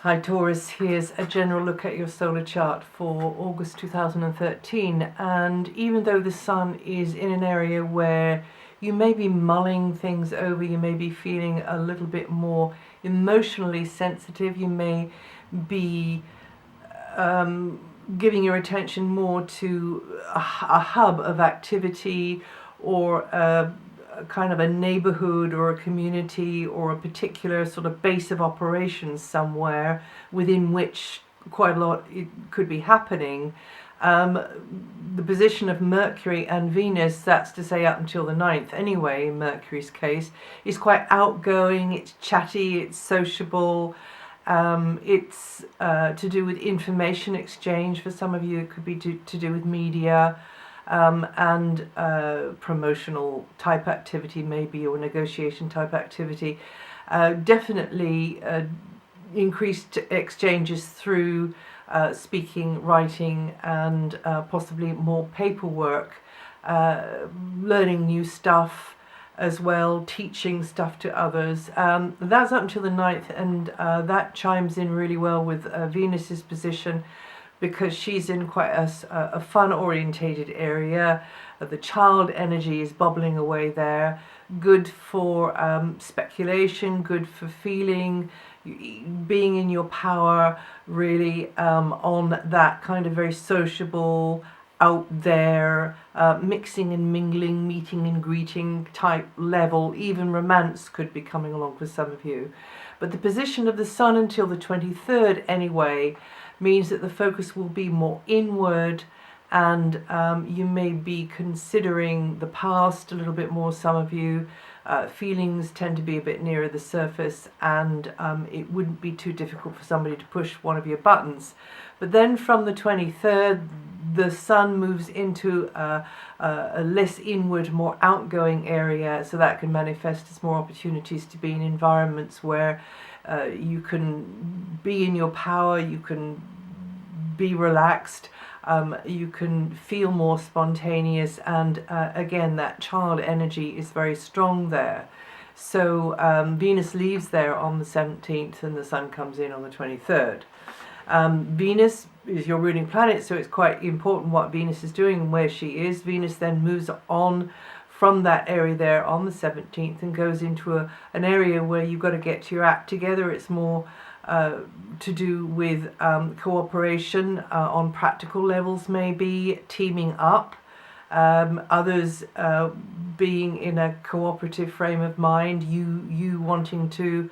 Hi Taurus, here's a general look at your solar chart for August 2013, and even though the Sun is in an area where you may be mulling things over, you may be feeling a little bit more emotionally sensitive, you may be giving your attention more to a hub of activity or a kind of a neighborhood or a community or a particular sort of base of operations somewhere within which quite a lot it could be happening. The position of Mercury and Venus, that's to say up until the 9th anyway, in Mercury's case, is quite outgoing, it's chatty, it's sociable. It's to do with information exchange. For some of you it could be to do with media and promotional type activity maybe, or negotiation type activity. Definitely increased exchanges through speaking, writing, and possibly more paperwork, learning new stuff as well, teaching stuff to others. That's up until the 9th, and that chimes in really well with Venus's position, because she's in quite a fun-orientated area. The child energy is bubbling away there. Good for speculation, good for feeling, being in your power, really on that kind of very sociable, out there, mixing and mingling, meeting and greeting type level. Even romance could be coming along for some of you. But the position of the Sun until the 23rd anyway means that the focus will be more inward, and you may be considering the past a little bit more, some of you. Feelings tend to be a bit nearer the surface, and it wouldn't be too difficult for somebody to push one of your buttons. But then from the 23rd, the Sun moves into a less inward, more outgoing area, so that can manifest as more opportunities to be in environments where you can be in your power, you can be relaxed, you can feel more spontaneous, and again, that child energy is very strong there. So Venus leaves there on the 17th and the Sun comes in on the 23rd. Venus is your ruling planet, so it's quite important what Venus is doing and where she is. Venus then moves on from that area there on the 17th and goes into an area where you've got to get your act together. It's more to do with cooperation on practical levels, maybe teaming up, others being in a cooperative frame of mind, you wanting to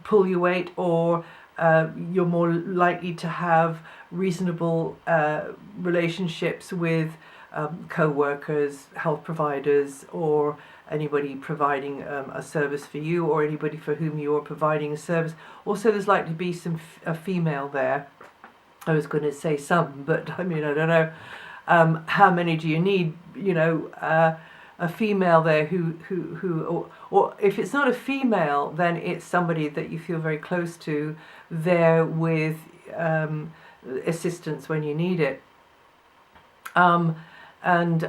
pull your weight, or you're more likely to have reasonable relationships with co-workers, health providers, or anybody providing a service for you, or anybody for whom you're providing a service. Also, there's likely to be a female there. I was going to say some, but I mean, I don't know how many do you need, you know, a female there who or if it's not a female, then it's somebody that you feel very close to, there with assistance when you need it. And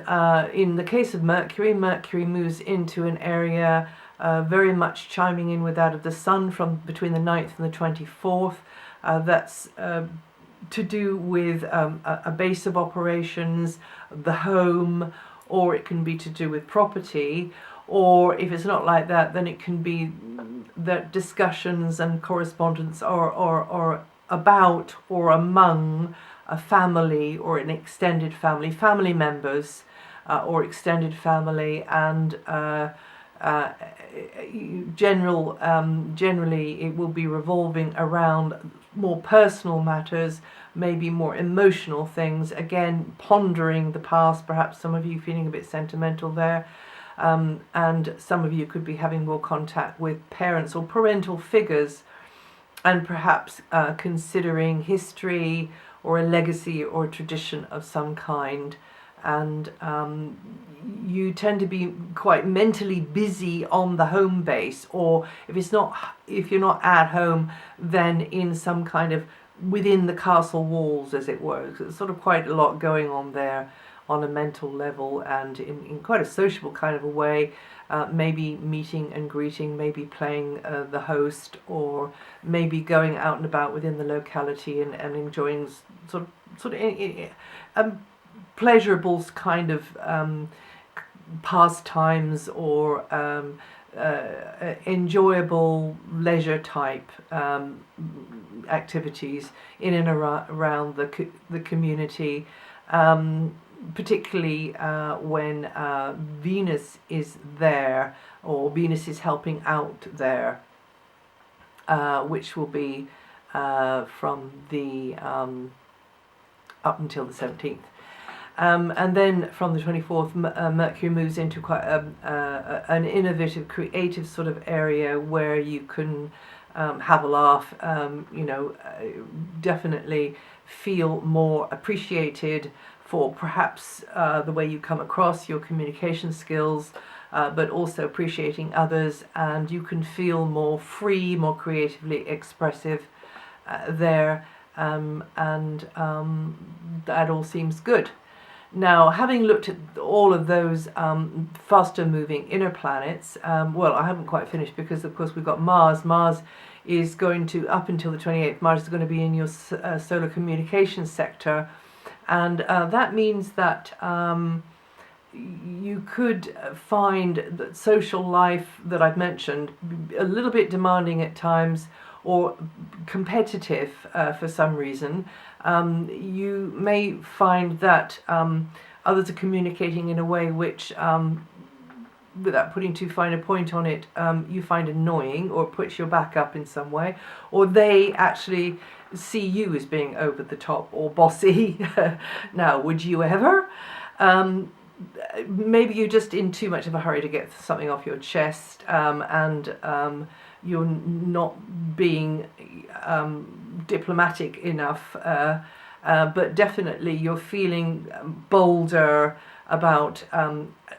in the case of Mercury, Mercury moves into an area very much chiming in with that of the Sun from between the 9th and the 24th. That's to do with a base of operations, the home, or it can be to do with property. Or if it's not like that, then it can be that discussions and correspondence are about or among a family or an extended family, family members or extended family, and generally it will be revolving around more personal matters, maybe more emotional things, again pondering the past, perhaps some of you feeling a bit sentimental there. And some of you could be having more contact with parents or parental figures, and perhaps considering history or a legacy or a tradition of some kind. And you tend to be quite mentally busy on the home base, or if you're not at home, then in some kind of within the castle walls, as it were. So it's sort of quite a lot going on there on a mental level and in quite a sociable kind of a way. Maybe meeting and greeting, maybe playing the host, or maybe going out and about within the locality and enjoying sort of pleasurable kind of pastimes or enjoyable leisure type activities in and around the community, particularly when Venus is there, or Venus is helping out there, which will be from the up until the 17th. And then from the 24th, Mercury moves into quite an innovative, creative sort of area where you can have a laugh, definitely feel more appreciated for perhaps the way you come across, your communication skills, but also appreciating others, and you can feel more free, more creatively expressive there, and that all seems good. Now, having looked at all of those faster moving inner planets, well, I haven't quite finished because, of course, we've got Mars. Mars is going to, up until the 28th, Mars is going to be in your solar communications sector. And that means that you could find that social life that I've mentioned a little bit demanding at times, or competitive for some reason. You may find that others are communicating in a way which, without putting too fine a point on it, you find annoying or puts your back up in some way, or they actually see you as being over the top or bossy. Now, would you ever? Maybe you're just in too much of a hurry to get something off your chest, and you're not being diplomatic enough, but definitely you're feeling bolder about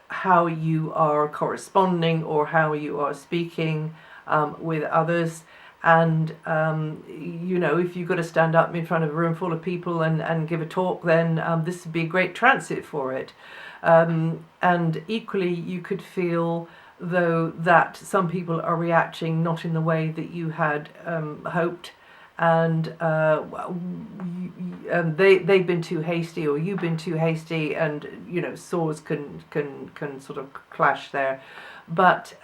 how you are corresponding or how you are speaking with others. And if you've got to stand up in front of a room full of people and give a talk, then this would be a great transit for it. And equally, you could feel, though, that some people are reacting not in the way that you had hoped, and they've been too hasty, or you've been too hasty, and swords can sort of clash there. But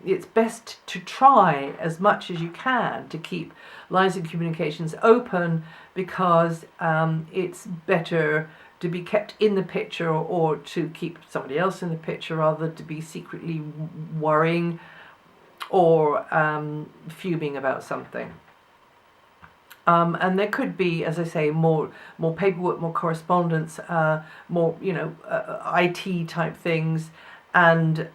it's best to try as much as you can to keep lines of communications open, because it's better to be kept in the picture, or to keep somebody else in the picture, rather than to be secretly worrying or fuming about something. And there could be, as I say, more paperwork, more correspondence, more IT type things, and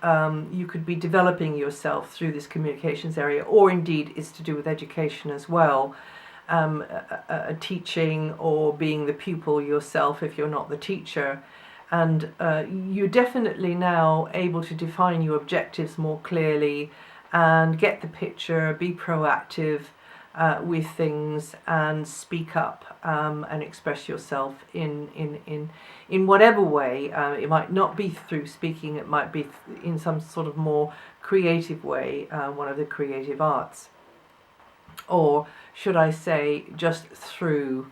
you could be developing yourself through this communications area, or indeed it's to do with education as well. Teaching, or being the pupil yourself if you're not the teacher. And you're definitely now able to define your objectives more clearly and get the picture, be proactive with things, and speak up and express yourself in whatever way. It might not be through speaking, it might be in some sort of more creative way, one of the creative arts. Or should I say, just through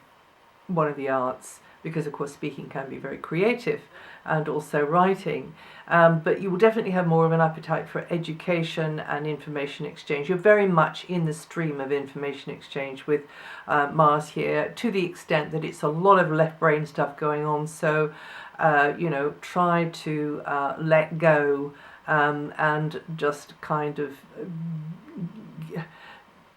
one of the arts, because of course speaking can be very creative, and also writing. But you will definitely have more of an appetite for education and information exchange. You're very much in the stream of information exchange with Mars here, to the extent that it's a lot of left brain stuff going on. So, try to let go and just kind of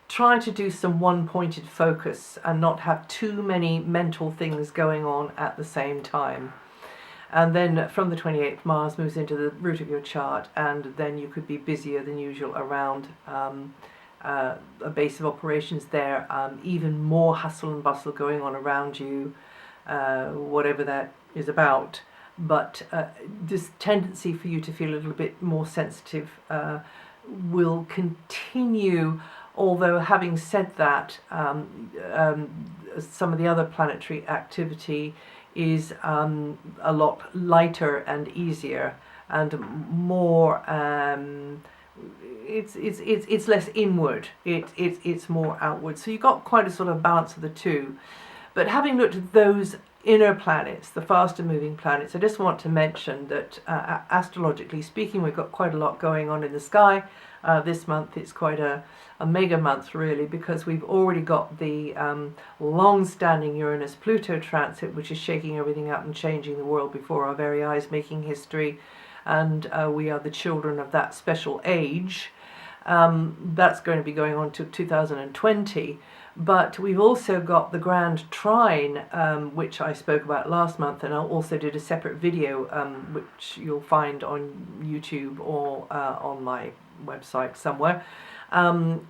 try to do some one-pointed focus and not have too many mental things going on at the same time. And then from the 28th, Mars moves into the root of your chart, and then you could be busier than usual around a base of operations there, even more hustle and bustle going on around you, whatever that is about. But this tendency for you to feel a little bit more sensitive will continue. Although, having said that, some of the other planetary activity is a lot lighter and easier and more. It's less inward. It's more outward. So you've got quite a sort of balance of the two. But having looked at those inner planets, the faster moving planets, I just want to mention that astrologically speaking, we've got quite a lot going on in the sky. This month it's quite a mega month really, because we've already got the long-standing Uranus-Pluto transit, which is shaking everything up and changing the world before our very eyes, making history, and we are the children of that special age. That's going to be going on to 2020. But we've also got the Grand Trine, which I spoke about last month, and I also did a separate video, which you'll find on YouTube or on my website somewhere. The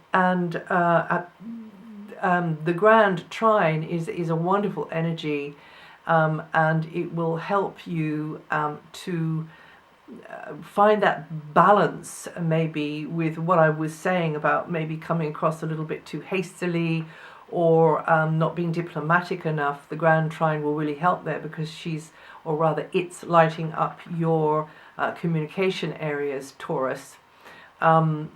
Grand Trine is a wonderful energy, and it will help you to find that balance, maybe with what I was saying about maybe coming across a little bit too hastily or not being diplomatic enough. The Grand Trine will really help there, because it's lighting up your communication areas, Taurus, and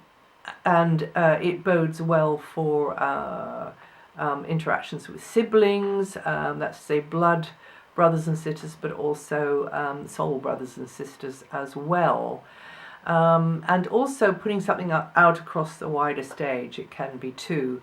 it bodes well for interactions with siblings, that's to say blood brothers and sisters, but also soul brothers and sisters as well. And also putting something out across the wider stage, it can be too.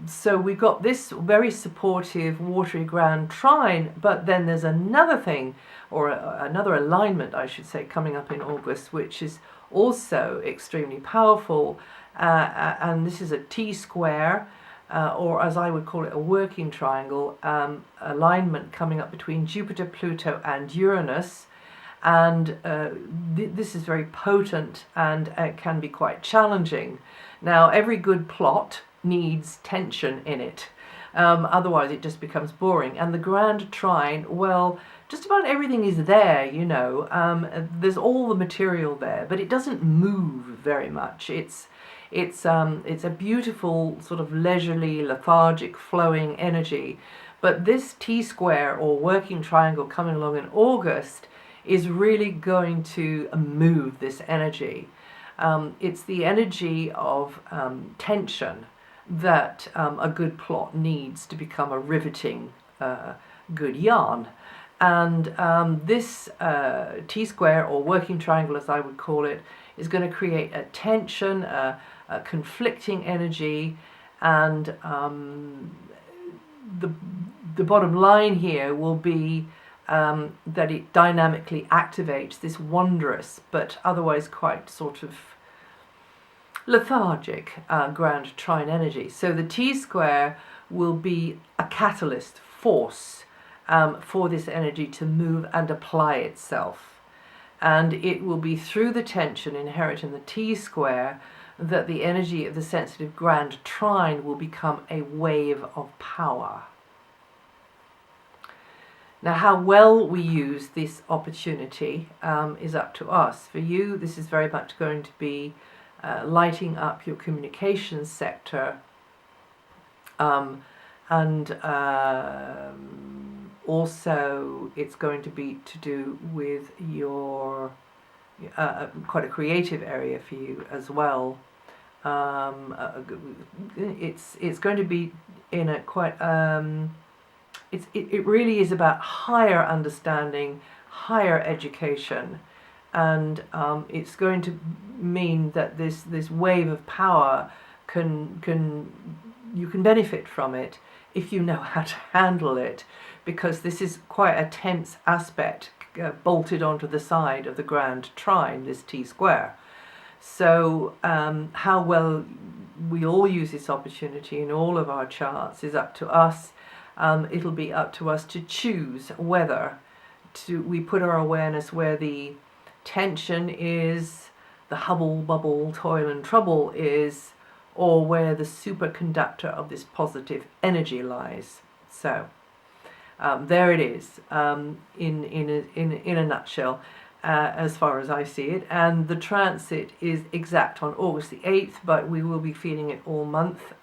So we've got this very supportive watery Grand Trine, but then there's another thing, or another alignment I should say, coming up in August, which is also extremely powerful, and this is a T-square, or as I would call it, a working triangle alignment coming up between Jupiter, Pluto and Uranus. And this is very potent, and it can be quite challenging. Now, every good plot needs tension in it, otherwise it just becomes boring. And the Grand Trine, well, just about everything is there, you know. There's all the material there, but it doesn't move very much. It's a beautiful sort of leisurely, lethargic, flowing energy. But this T-square or working triangle coming along in August is really going to move this energy. It's the energy of tension that a good plot needs to become a riveting good yarn. And this T-square or working triangle, as I would call it, is going to create a tension, a conflicting energy, and the bottom line here will be that it dynamically activates this wondrous but otherwise quite sort of lethargic Grand Trine energy. So the T-square will be a catalyst force for this energy to move and apply itself. And it will be through the tension inherent in the T-square that the energy of the sensitive Grand Trine will become a wave of power. Now, how well we use this opportunity is up to us. For you, this is very much going to be lighting up your communications sector, and also it's going to be to do with your quite a creative area for you as well. It's going to be in a quite it really is about higher understanding, higher education, and it's going to mean that this wave of power you can benefit from it if you know how to handle it, because this is quite a tense aspect bolted onto the side of the Grand Trine, this T-square. So how well we all use this opportunity in all of our charts is up to us. It'll be up to us to choose whether we put our awareness where the tension is, the hubble, bubble, toil and trouble is, or where the superconductor of this positive energy lies. So there it is, in a nutshell, as far as I see it. And the transit is exact on August the 8th, but we will be feeling it all month.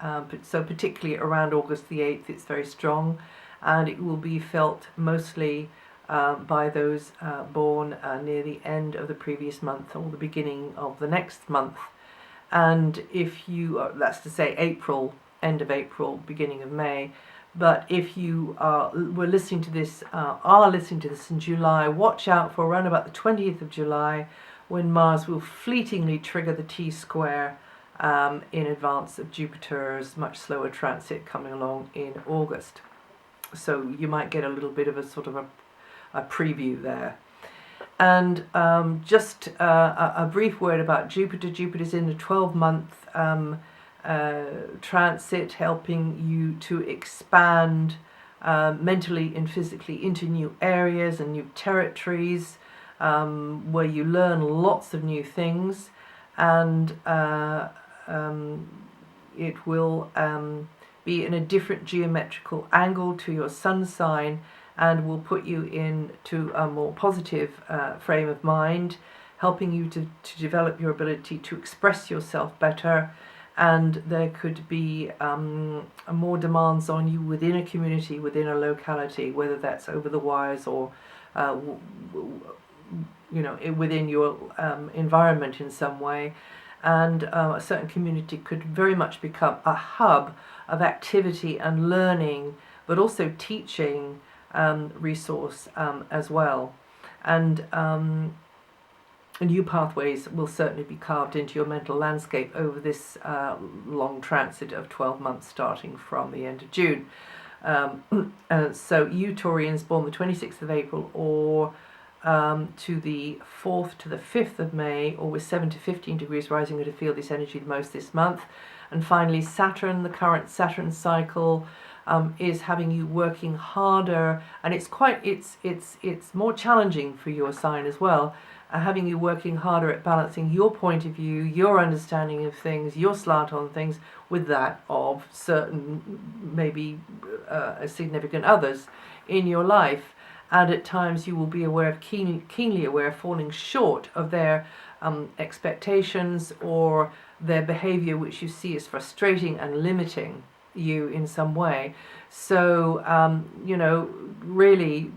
So particularly around August the 8th, it's very strong. and it will be felt mostly by those born near the end of the previous month or the beginning of the next month. And if you, that's to say April, end of April, beginning of May, but if you were listening to this, are listening to this in July, watch out for around about the 20th of July, when Mars will fleetingly trigger the T-square in advance of Jupiter's much slower transit coming along in August. So you might get a little bit of a sort of a preview there. And just a brief word about Jupiter. Jupiter's in the 12-month transit, helping you to expand mentally and physically into new areas and new territories, where you learn lots of new things, and it will be in a different geometrical angle to your sun sign, and will put you into a more positive frame of mind, helping you to develop your ability to express yourself better. And there could be more demands on you within a community, within a locality, whether that's over the wires or within your environment in some way. And a certain community could very much become a hub of activity and learning, but also teaching resource as well. And new pathways will certainly be carved into your mental landscape over this long transit of 12 months, starting from the end of June. So you Taurians born the 26th of April or to the 4th to the 5th of May, or with 7 to 15 degrees rising, are to feel this energy the most this month. And finally, Saturn, the current Saturn cycle, is having you working harder, and it's more challenging for your sign as well, having you working harder at balancing your point of view, your understanding of things, your slant on things, with that of certain, maybe significant others in your life. And at times you will be aware of keenly aware of falling short of their expectations, or their behavior which you see as frustrating and limiting you in some way. So really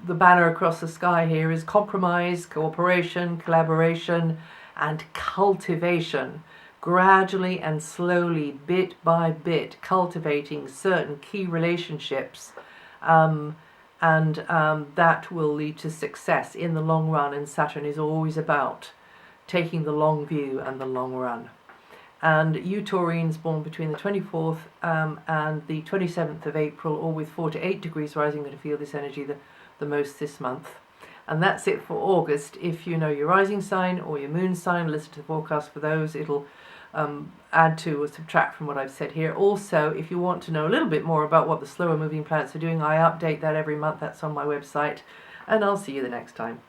the banner across the sky here is compromise, cooperation, collaboration, and cultivation. Gradually and slowly, bit by bit, cultivating certain key relationships, and that will lead to success in the long run. And Saturn is always about taking the long view and the long run. And you Taurians born between the 24th and the 27th of April, or with 4 to 8 degrees rising, are going to feel this energy the most this month. And that's it for August. If you know your rising sign or your moon sign, listen to the forecast for those. It'll add to or subtract from what I've said here. Also, if you want to know a little bit more about what the slower moving planets are doing, I update that every month. That's on my website. And I'll see you the next time.